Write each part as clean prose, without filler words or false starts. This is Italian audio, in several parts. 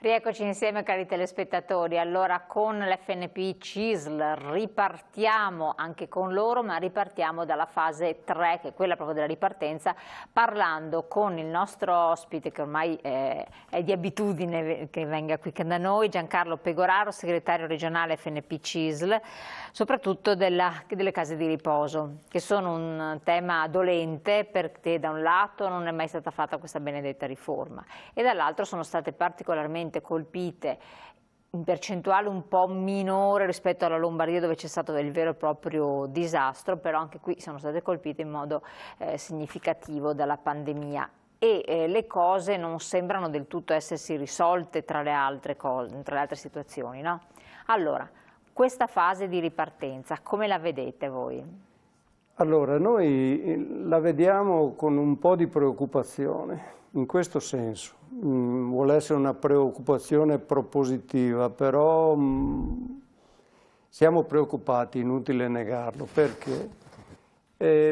Rieccoci insieme cari telespettatori, allora con l'FNP CISL ripartiamo anche con loro, ma ripartiamo dalla fase 3, che è quella proprio della ripartenza, parlando con il nostro ospite che ormai è di abitudine che venga qui da noi, Giancarlo Pegoraro, segretario regionale FNP CISL, soprattutto delle case di riposo, che sono un tema dolente perché da un lato non è mai stata fatta questa benedetta riforma e dall'altro sono state particolarmente colpite in percentuale un po' minore rispetto alla Lombardia dove c'è stato del vero e proprio disastro, però anche qui sono state colpite in modo significativo dalla pandemia e le cose non sembrano del tutto essersi risolte tra le altre situazioni, no? Allora, questa fase di ripartenza, come la vedete voi? Allora, noi la vediamo con un po' di preoccupazione, in questo senso. Vuole essere una preoccupazione propositiva, però siamo preoccupati, inutile negarlo. Perché?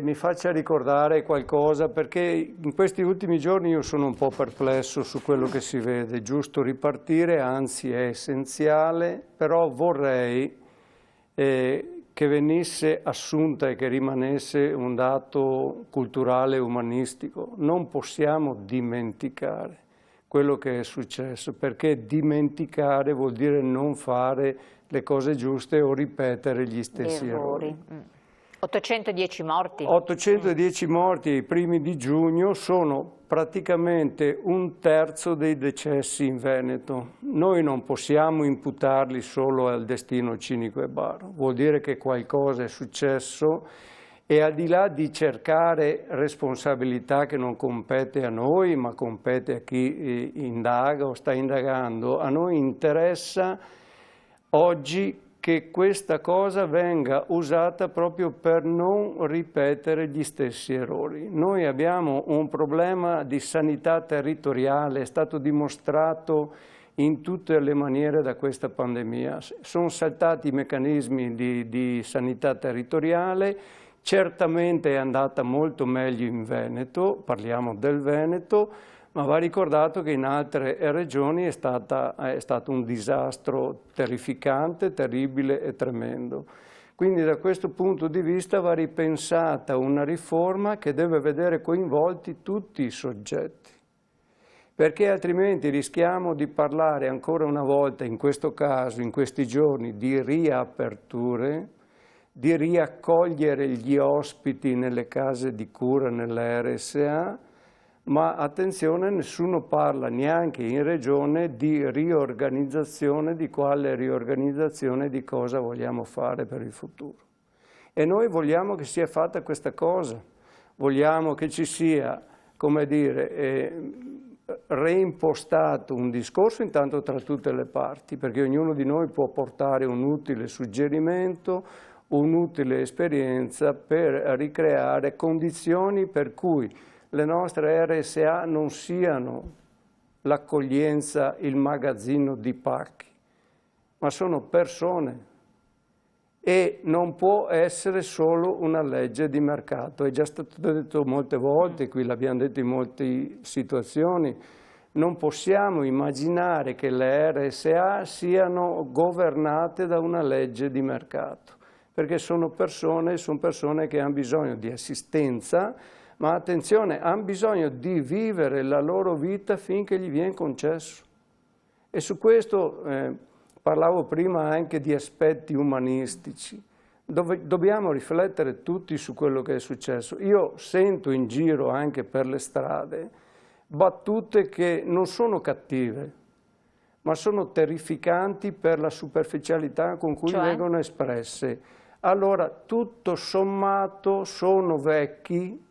Mi faccia ricordare qualcosa, perché in questi ultimi giorni io sono un po' perplesso su quello che si vede. È giusto ripartire, anzi è essenziale, però vorrei che venisse assunta e che rimanesse un dato culturale e umanistico. Non possiamo dimenticare quello che è successo, perché dimenticare vuol dire non fare le cose giuste o ripetere gli stessi errori. 810 morti? 810 morti ai primi di giugno sono praticamente un terzo dei decessi in Veneto. Noi non possiamo imputarli solo al destino cinico e baro, vuol dire che qualcosa è successo e al di là di cercare responsabilità che non compete a noi ma compete a chi indaga o sta indagando, a noi interessa oggi che questa cosa venga usata proprio per non ripetere gli stessi errori. Noi abbiamo un problema di sanità territoriale, è stato dimostrato in tutte le maniere da questa pandemia. Sono saltati i meccanismi di sanità territoriale, certamente è andata molto meglio in Veneto, parliamo del Veneto, ma va ricordato che in altre regioni è stato un disastro terrificante, terribile e tremendo. Quindi da questo punto di vista va ripensata una riforma che deve vedere coinvolti tutti i soggetti, perché altrimenti rischiamo di parlare ancora una volta, in questo caso, in questi giorni, di riaperture, di riaccogliere gli ospiti nelle case di cura, nelle RSA, ma attenzione, nessuno parla neanche in regione di riorganizzazione, di quale riorganizzazione, di cosa vogliamo fare per il futuro. E noi vogliamo che sia fatta questa cosa, vogliamo che ci sia, come dire, reimpostato un discorso intanto tra tutte le parti, perché ognuno di noi può portare un utile suggerimento, un'utile esperienza per ricreare condizioni per cui le nostre RSA non siano l'accoglienza, il magazzino di pacchi, ma sono persone e non può essere solo una legge di mercato. È già stato detto molte volte, qui l'abbiamo detto in molte situazioni, non possiamo immaginare che le RSA siano governate da una legge di mercato, perché sono persone che hanno bisogno di assistenza, ma attenzione, hanno bisogno di vivere la loro vita finché gli viene concesso. E su questo parlavo prima anche di aspetti umanistici. Dobbiamo riflettere tutti su quello che è successo. Io sento in giro anche per le strade battute che non sono cattive, ma sono terrificanti per la superficialità con cui vengono espresse. Allora, tutto sommato, sono vecchi,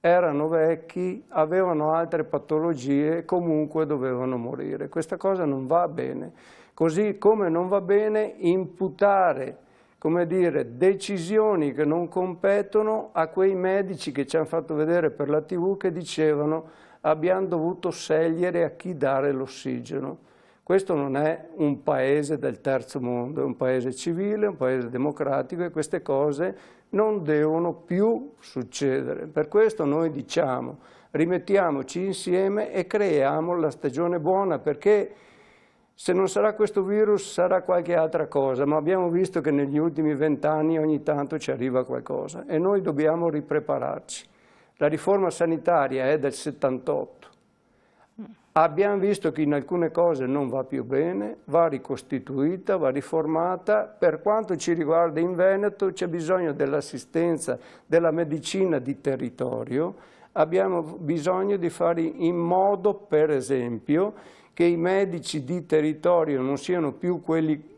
erano vecchi, avevano altre patologie e comunque dovevano morire. Questa cosa non va bene, così come non va bene imputare, come dire, decisioni che non competono a quei medici che ci hanno fatto vedere per la TV che dicevano abbiamo dovuto scegliere a chi dare l'ossigeno. Questo non è un paese del terzo mondo, è un paese civile, un paese democratico e queste cose non devono più succedere. Per questo noi diciamo rimettiamoci insieme e creiamo la stagione buona, perché Se non sarà questo virus sarà qualche altra cosa, ma abbiamo visto che negli ultimi 20 anni ogni tanto ci arriva qualcosa e noi dobbiamo riprepararci. La riforma sanitaria è del 78. Abbiamo visto che in alcune cose non va più bene, va ricostituita, va riformata. Per quanto ci riguarda in Veneto c'è bisogno dell'assistenza della medicina di territorio, abbiamo bisogno di fare in modo, per esempio, che i medici di territorio non siano più quelli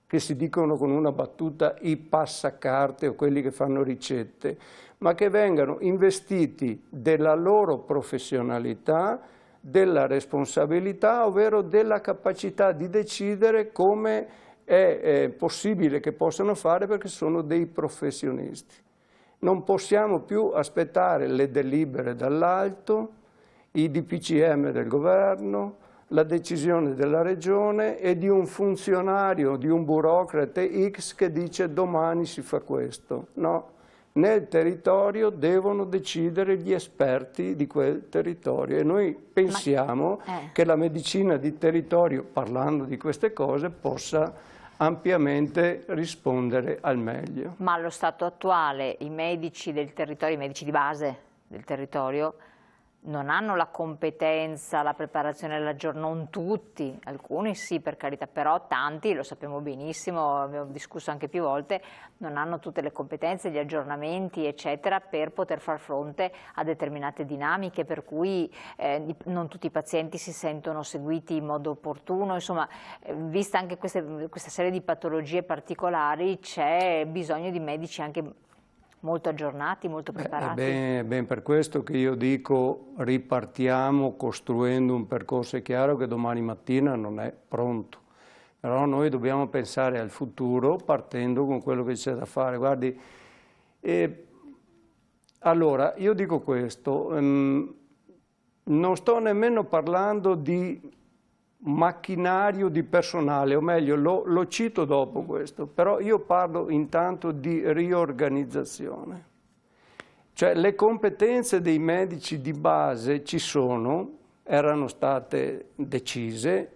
che si dicono con una battuta i passacarte o quelli che fanno ricette, ma che vengano investiti della loro professionalità, della responsabilità, ovvero della capacità di decidere come è possibile che possano fare perché sono dei professionisti. Non possiamo più aspettare le delibere dall'alto, i DPCM del governo, la decisione della regione e di un funzionario, di un burocrate X che dice domani si fa questo. No, nel territorio devono decidere gli esperti di quel territorio e noi pensiamo che la medicina di territorio, parlando di queste cose, possa ampiamente rispondere al meglio. Ma allo stato attuale i medici del territorio, i medici di base del territorio, non hanno la competenza, la preparazione non tutti, alcuni sì per carità, però tanti, lo sappiamo benissimo, abbiamo discusso anche più volte, non hanno tutte le competenze, gli aggiornamenti eccetera per poter far fronte a determinate dinamiche per cui non tutti i pazienti si sentono seguiti in modo opportuno, insomma vista anche questa serie di patologie particolari c'è bisogno di medici anche molto aggiornati, molto preparati. È ben per questo che io dico ripartiamo costruendo un percorso. È chiaro che domani mattina non è pronto, però noi dobbiamo pensare al futuro partendo con quello che c'è da fare. Guardi, allora io dico questo, non sto nemmeno parlando di macchinario di personale, o meglio lo cito dopo questo, però io parlo intanto di riorganizzazione. Cioè le competenze dei medici di base ci sono, erano state decise,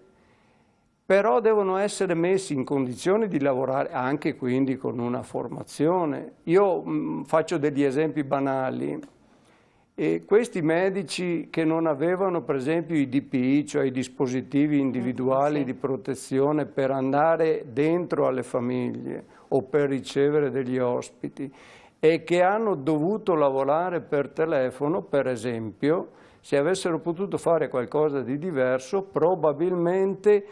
però devono essere messi in condizioni di lavorare anche quindi con una formazione. Io faccio degli esempi banali. E questi medici che non avevano per esempio i DPI, cioè i dispositivi individuali di protezione per andare dentro alle famiglie o per ricevere degli ospiti e che hanno dovuto lavorare per telefono, per esempio, se avessero potuto fare qualcosa di diverso, probabilmente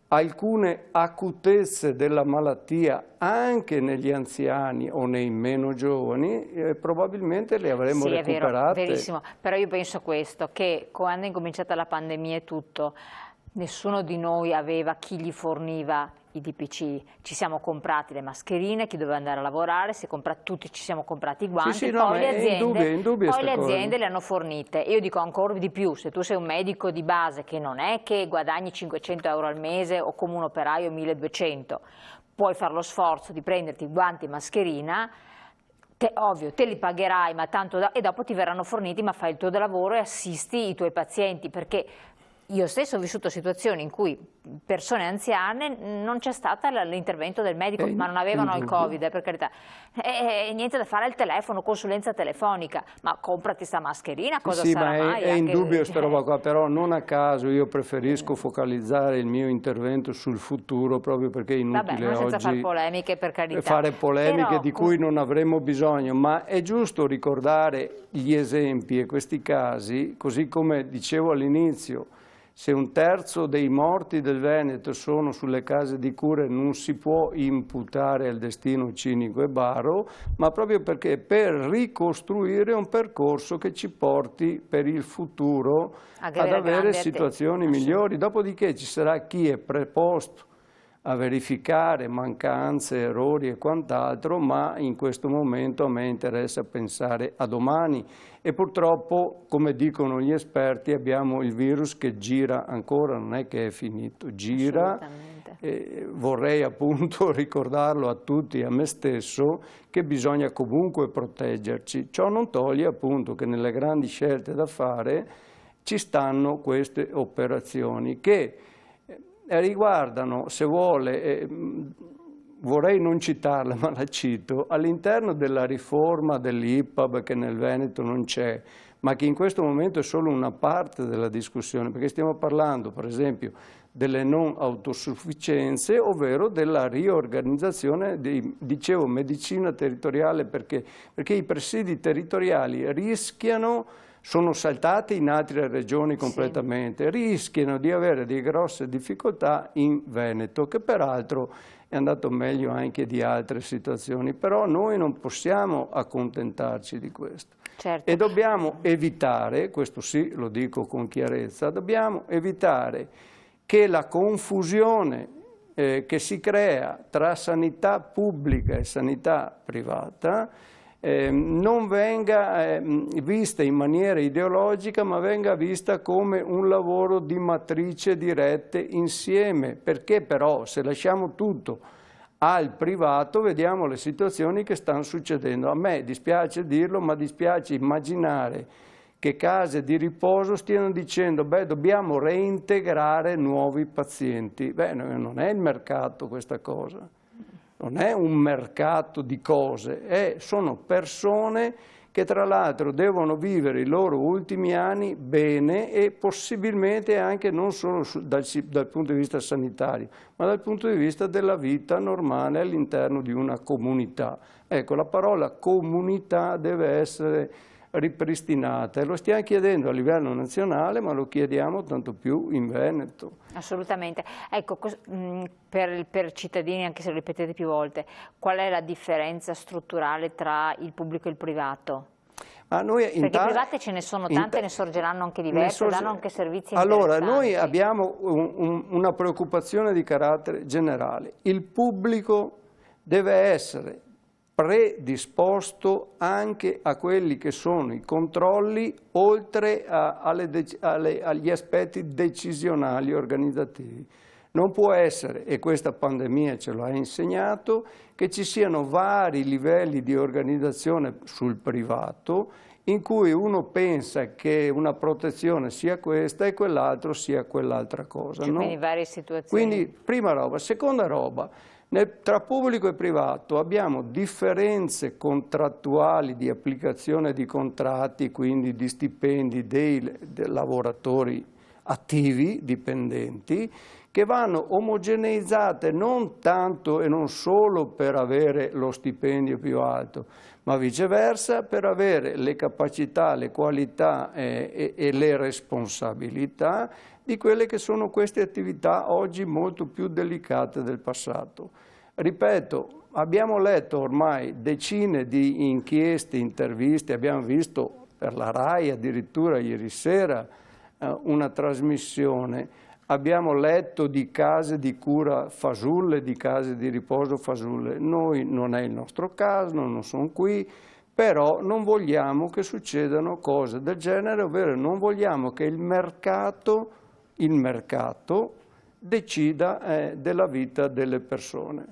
alcune acutezze della malattia anche negli anziani o nei meno giovani probabilmente le avremmo recuperate. Sì, è verissimo, però io penso questo, che quando è incominciata la pandemia e tutto, nessuno di noi aveva chi gli forniva i DPC, ci siamo comprati le mascherine, chi doveva andare a lavorare, tutti ci siamo comprati i guanti, poi le aziende le hanno fornite. Io dico ancora di più, se tu sei un medico di base che non è che guadagni 500 euro al mese o come un operaio 1200, puoi fare lo sforzo di prenderti guanti e mascherina, ovvio, te li pagherai, ma tanto e dopo ti verranno forniti, ma fai il tuo lavoro e assisti i tuoi pazienti, perché io stesso ho vissuto situazioni in cui persone anziane non c'è stato l'intervento del medico, ma non avevano il Covid, per carità. Niente da fare al telefono, consulenza telefonica, ma comprati sta mascherina, cosa sarà mai? È indubbio questa roba qua, però non a caso io preferisco focalizzare il mio intervento sul futuro, proprio perché è inutile oggi senza fare polemiche, per carità. Fare polemiche però, di cui non avremo bisogno, ma è giusto ricordare gli esempi e questi casi, così come dicevo all'inizio. Se un terzo dei morti del Veneto sono sulle case di cure non si può imputare al destino cinico e baro, ma proprio perché per ricostruire un percorso che ci porti per il futuro ad avere situazioni migliori. Dopodiché ci sarà chi è preposto a verificare mancanze, errori e quant'altro, ma in questo momento a me interessa pensare a domani. E purtroppo, come dicono gli esperti, abbiamo il virus che gira ancora, non è che è finito, gira. Vorrei appunto ricordarlo a tutti e a me stesso che bisogna comunque proteggerci. Ciò non toglie appunto che nelle grandi scelte da fare ci stanno queste operazioni che riguardano, se vuole, vorrei non citarla, ma la cito, all'interno della riforma dell'IPAB che nel Veneto non c'è, ma che in questo momento è solo una parte della discussione, perché stiamo parlando, per esempio, delle non autosufficienze, ovvero della riorganizzazione dicevo, medicina territoriale, perché i presidi territoriali rischiano, sono saltati in altre regioni completamente, sì, rischiano di avere delle grosse difficoltà in Veneto, che peraltro è andato meglio anche di altre situazioni, però noi non possiamo accontentarci di questo. Certo. E dobbiamo evitare, questo sì lo dico con chiarezza, dobbiamo evitare che la confusione che si crea tra sanità pubblica e sanità privata non venga vista in maniera ideologica, ma venga vista come un lavoro di matrice dirette insieme, perché però se lasciamo tutto al privato vediamo le situazioni che stanno succedendo. A me dispiace dirlo, ma dispiace immaginare che case di riposo stiano dicendo beh, dobbiamo reintegrare nuovi pazienti. Beh, non è il mercato questa cosa. Non è un mercato di cose, sono persone che tra l'altro devono vivere i loro ultimi anni bene e possibilmente anche non solo dal punto di vista sanitario, ma dal punto di vista della vita normale all'interno di una comunità. Ecco, la parola comunità deve essere ripristinata e lo stiamo chiedendo a livello nazionale, ma lo chiediamo tanto più in Veneto. Assolutamente. Ecco, per cittadini, anche se lo ripetete più volte, qual è la differenza strutturale tra il pubblico e il privato? Perché private ce ne sono tante, ne sorgeranno anche diverse, danno anche servizi interessanti. Allora, noi abbiamo una preoccupazione di carattere generale. Il pubblico deve essere predisposto anche a quelli che sono i controlli, oltre agli aspetti decisionali organizzativi. Non può essere, e questa pandemia ce lo ha insegnato, che ci siano vari livelli di organizzazione sul privato in cui uno pensa che una protezione sia questa e quell'altro sia quell'altra cosa. No? Quindi varie situazioni. Quindi, prima roba. Seconda roba, tra pubblico e privato abbiamo differenze contrattuali di applicazione di contratti, quindi di stipendi dei lavoratori attivi, dipendenti, che vanno omogeneizzate non tanto e non solo per avere lo stipendio più alto, ma viceversa per avere le capacità, le qualità e le responsabilità di quelle che sono queste attività oggi molto più delicate del passato. Ripeto, abbiamo letto ormai decine di inchieste, interviste, abbiamo visto per la RAI addirittura ieri sera una trasmissione. Abbiamo letto di case di cura fasulle, di case di riposo fasulle. Noi non è il nostro caso, non sono qui, però non vogliamo che succedano cose del genere, ovvero non vogliamo che il mercato decida della vita delle persone.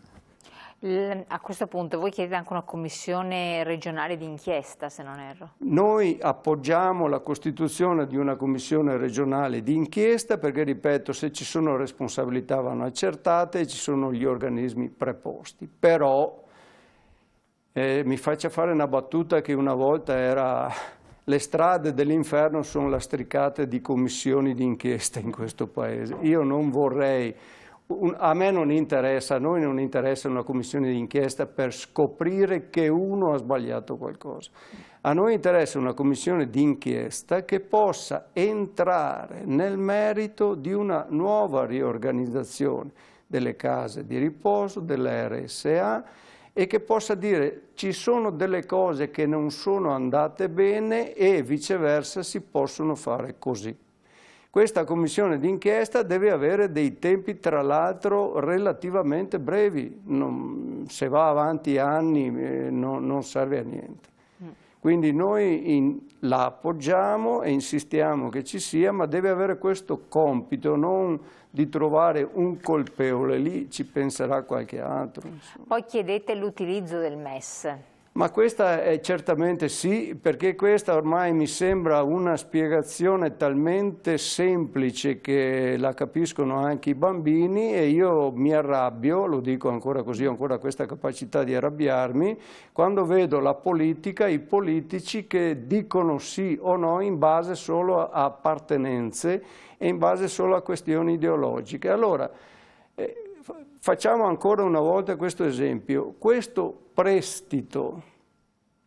A questo punto voi chiedete anche una commissione regionale di inchiesta, se non erro. Noi appoggiamo la costituzione di una commissione regionale di inchiesta perché, ripeto, se ci sono responsabilità vanno accertate e ci sono gli organismi preposti. Però mi faccia fare una battuta che una volta era: le strade dell'inferno sono lastricate di commissioni di inchiesta in questo Paese. Io non vorrei... A me non interessa, a noi non interessa una commissione di inchiesta per scoprire che uno ha sbagliato qualcosa. A noi interessa una commissione di inchiesta che possa entrare nel merito di una nuova riorganizzazione delle case di riposo, delle RSA, e che possa dire ci sono delle cose che non sono andate bene e viceversa si possono fare così. Questa commissione d'inchiesta deve avere dei tempi, tra l'altro, relativamente brevi. Se va avanti anni non serve a niente. Quindi noi la appoggiamo e insistiamo che ci sia, ma deve avere questo compito, non di trovare un colpevole, lì ci penserà qualche altro. Insomma. Poi chiedete l'utilizzo del MES. Ma questa è certamente sì, perché questa ormai mi sembra una spiegazione talmente semplice che la capiscono anche i bambini e io mi arrabbio, lo dico ancora così, ho ancora questa capacità di arrabbiarmi, quando vedo la politica, i politici che dicono sì o no in base solo a appartenenze e in base solo a questioni ideologiche. Allora, facciamo ancora una volta questo esempio. Questo prestito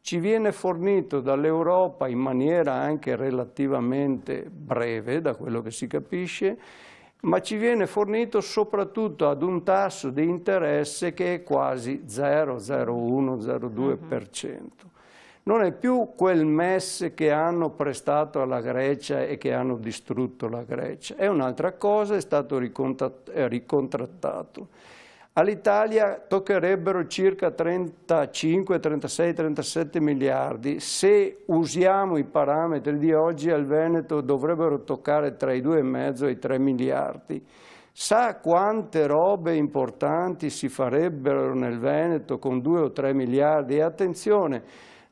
ci viene fornito dall'Europa in maniera anche relativamente breve, da quello che si capisce, ma ci viene fornito soprattutto ad un tasso di interesse che è quasi 0, 0,1, 0,2%. Non è più quel MES che hanno prestato alla Grecia e che hanno distrutto la Grecia, è un'altra cosa, è stato ricontrattato. All'Italia toccherebbero circa 35, 36, 37 miliardi. Se usiamo i parametri di oggi, al Veneto dovrebbero toccare tra i 2,5 e i 3 miliardi. Sa quante robe importanti si farebbero nel Veneto con 2 o 3 miliardi? E attenzione,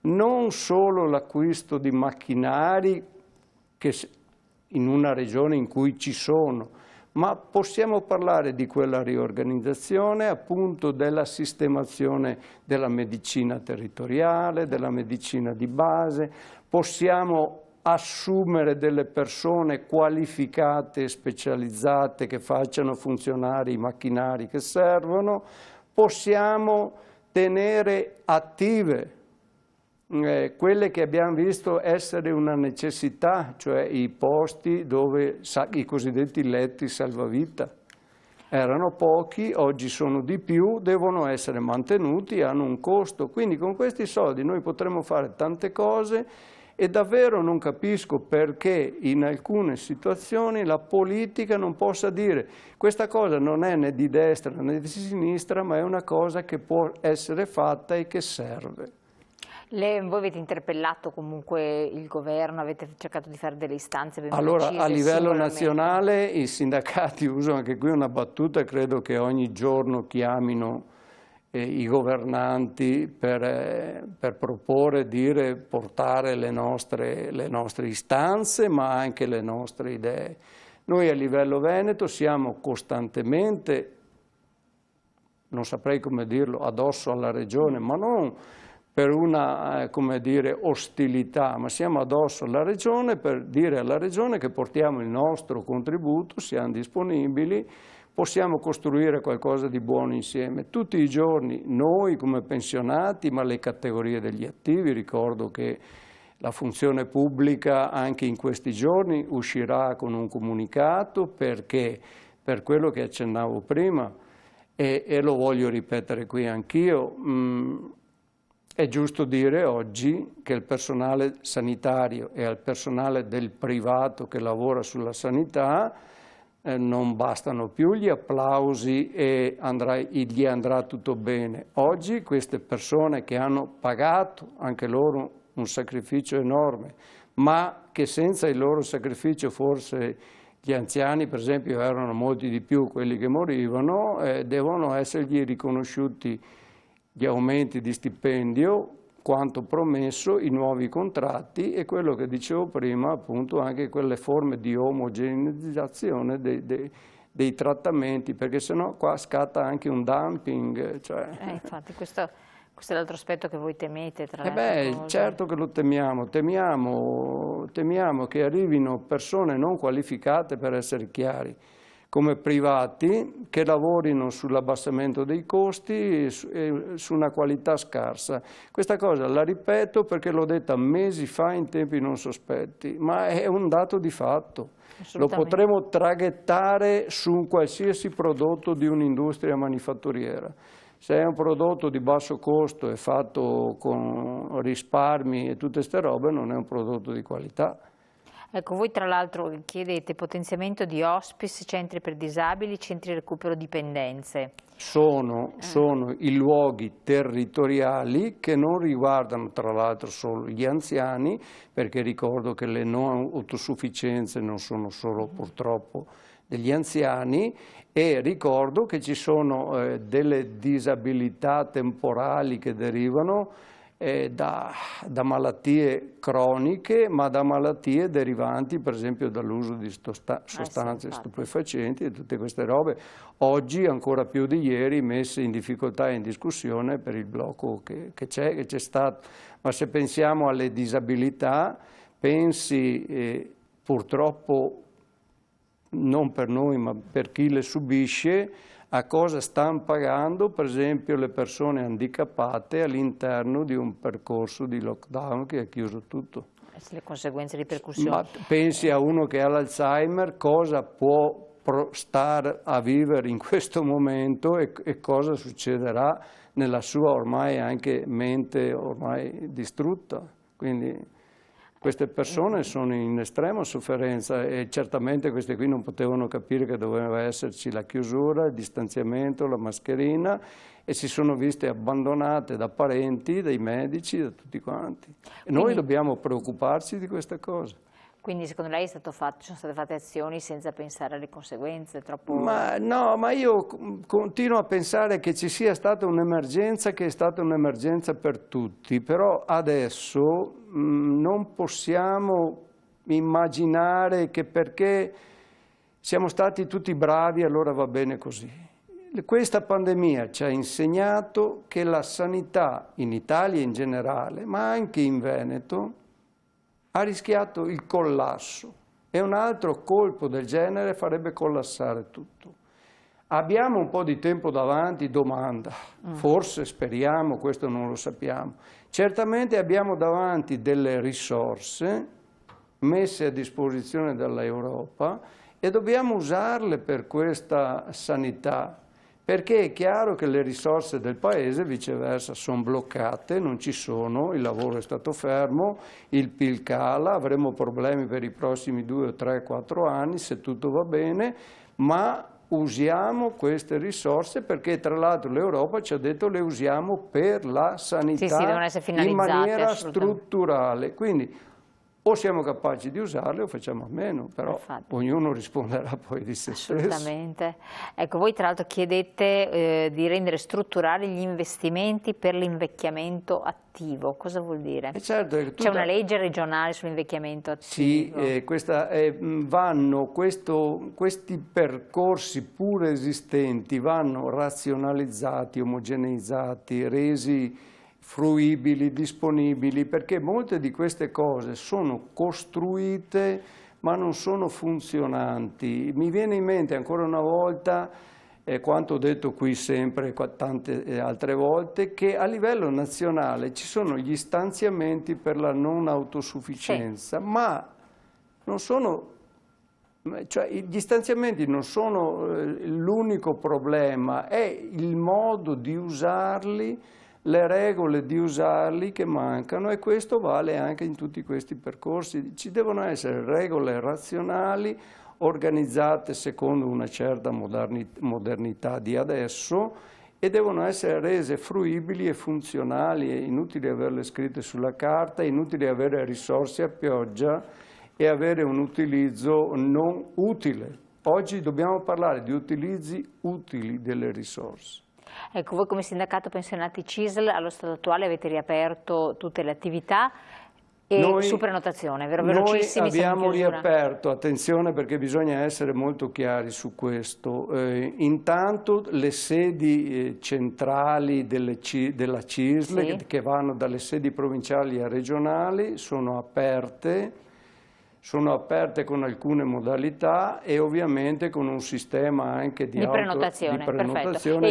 non solo l'acquisto di macchinari che in una regione in cui ci sono, ma possiamo parlare di quella riorganizzazione, appunto della sistemazione della medicina territoriale, della medicina di base, possiamo assumere delle persone qualificate e specializzate che facciano funzionare i macchinari che servono, possiamo tenere attive quelle che abbiamo visto essere una necessità, cioè i posti dove i cosiddetti letti salvavita. Erano pochi, oggi sono di più, devono essere mantenuti, hanno un costo. Quindi con questi soldi noi potremmo fare tante cose e davvero non capisco perché in alcune situazioni la politica non possa dire questa cosa non è né di destra né di sinistra, ma è una cosa che può essere fatta e che serve. Voi avete interpellato comunque il governo, avete cercato di fare delle istanze ben allora, precise? A livello nazionale i sindacati, uso anche qui una battuta, credo che ogni giorno chiamino i governanti per proporre, dire, portare le nostre istanze, ma anche le nostre idee. Noi a livello veneto siamo costantemente, non saprei come dirlo, addosso alla regione, ma non per una, come dire, ostilità, ma siamo addosso alla Regione per dire alla Regione che portiamo il nostro contributo, siamo disponibili, possiamo costruire qualcosa di buono insieme. Tutti i giorni noi come pensionati, ma le categorie degli attivi, ricordo che la funzione pubblica anche in questi giorni uscirà con un comunicato perché per quello che accennavo prima, e lo voglio ripetere qui anch'io, è giusto dire oggi che il personale sanitario e al personale del privato che lavora sulla sanità non bastano più gli applausi e gli andrà tutto bene. Oggi queste persone che hanno pagato anche loro un sacrificio enorme, ma che senza il loro sacrificio forse gli anziani, per esempio, erano molti di più quelli che morivano, devono essergli riconosciuti gli aumenti di stipendio, quanto promesso, i nuovi contratti e quello che dicevo prima, appunto, anche quelle forme di omogeneizzazione dei trattamenti, perché sennò qua scatta anche un dumping. Cioè. Infatti, questo è l'altro aspetto che voi temete, tra le cose. Certo che lo temiamo che arrivino persone non qualificate, per essere chiari, come privati, che lavorino sull'abbassamento dei costi e su una qualità scarsa. Questa cosa la ripeto perché l'ho detta mesi fa in tempi non sospetti, ma è un dato di fatto. Lo potremo traghettare su un qualsiasi prodotto di un'industria manifatturiera. Se è un prodotto di basso costo e fatto con risparmi e tutte queste robe, non è un prodotto di qualità. Ecco, voi tra l'altro chiedete potenziamento di hospice, centri per disabili, centri di recupero dipendenze. Sono i luoghi territoriali che non riguardano tra l'altro solo gli anziani, perché ricordo che le non autosufficienze non sono solo purtroppo degli anziani, e ricordo che ci sono delle disabilità temporali che derivano da malattie croniche, ma da malattie derivanti per esempio dall'uso di sostanze stupefacenti e tutte queste robe, oggi ancora più di ieri messe in difficoltà e in discussione per il blocco che c'è stato. Ma se pensiamo alle disabilità, pensi purtroppo non per noi ma per chi le subisce, a cosa stanno pagando per esempio le persone handicappate all'interno di un percorso di lockdown che ha chiuso tutto. Le conseguenze, le ripercussioni. Ma pensi a uno che ha l'Alzheimer, cosa può stare a vivere in questo momento e cosa succederà nella sua ormai anche mente ormai distrutta. Quindi queste persone sono in estrema sofferenza e certamente queste qui non potevano capire che doveva esserci la chiusura, il distanziamento, la mascherina e si sono viste abbandonate da parenti, dai medici, da tutti quanti. E noi dobbiamo preoccuparci di queste cose. Quindi secondo lei sono state fatte azioni senza pensare alle conseguenze? No, ma io continuo a pensare che ci sia stata un'emergenza che è stata un'emergenza per tutti, però adesso non possiamo immaginare che perché siamo stati tutti bravi allora va bene così. Questa pandemia ci ha insegnato che la sanità in Italia in generale, ma anche in Veneto, ha rischiato il collasso e un altro colpo del genere farebbe collassare tutto. Abbiamo un po' di tempo davanti, domanda, forse speriamo, questo non lo sappiamo. Certamente abbiamo davanti delle risorse messe a disposizione dall'Europa e dobbiamo usarle per questa sanità. Perché è chiaro che le risorse del Paese viceversa sono bloccate, non ci sono, il lavoro è stato fermo, il PIL cala, avremo problemi per i prossimi 2, 3, 4 anni se tutto va bene, ma usiamo queste risorse perché tra l'altro l'Europa ci ha detto le usiamo per la sanità in maniera strutturale. Quindi o siamo capaci di usarle o facciamo a meno, però ognuno risponderà poi di se stesso. Assolutamente. Ecco, voi tra l'altro chiedete di rendere strutturali gli investimenti per l'invecchiamento attivo. Cosa vuol dire? Certo, c'è una legge regionale sull'invecchiamento attivo? Sì, questi percorsi pur esistenti vanno razionalizzati, omogeneizzati, resi fruibili, disponibili, perché molte di queste cose sono costruite ma non sono funzionanti. Mi viene in mente ancora una volta, quanto ho detto qui sempre tante altre volte, che a livello nazionale ci sono gli stanziamenti per la non autosufficienza, ma non sono... Cioè, gli stanziamenti non sono l'unico problema, è il modo di usarli, le regole di usarli che mancano e questo vale anche in tutti questi percorsi. Ci devono essere regole razionali, organizzate secondo una certa modernità di adesso e devono essere rese fruibili e funzionali. È inutile averle scritte sulla carta, è inutile avere risorse a pioggia e avere un utilizzo non utile. Oggi dobbiamo parlare di utilizzi utili delle risorse. Ecco, voi come sindacato pensionati CISL allo stato attuale avete riaperto tutte le attività e su prenotazione, vero? Velocissimi. Noi abbiamo riaperto, attenzione perché bisogna essere molto chiari su questo, intanto le sedi centrali della CISL che vanno dalle sedi provinciali a regionali sono aperte con alcune modalità e ovviamente con un sistema anche di prenotazione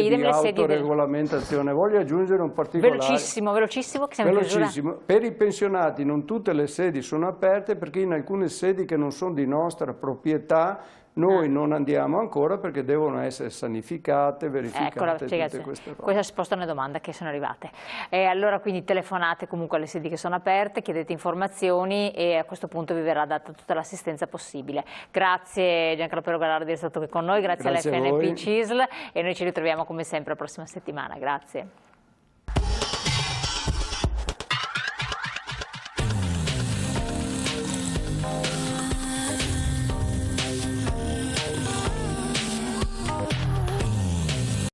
e di autoregolamentazione. Voglio aggiungere un particolare. Velocissimo, che siamo in chiusura. Per i pensionati non tutte le sedi sono aperte perché in alcune sedi che non sono di nostra proprietà noi non andiamo ancora perché devono essere sanificate, verificate, tutte queste cose. Questa risposta è una domanda che sono arrivate. Allora quindi telefonate comunque alle sedi che sono aperte, chiedete informazioni e a questo punto vi verrà data tutta l'assistenza possibile. Grazie Giancarlo Piero Galardi di essere stato qui con noi, grazie all'FNP CISL e noi ci ritroviamo come sempre la prossima settimana. Grazie.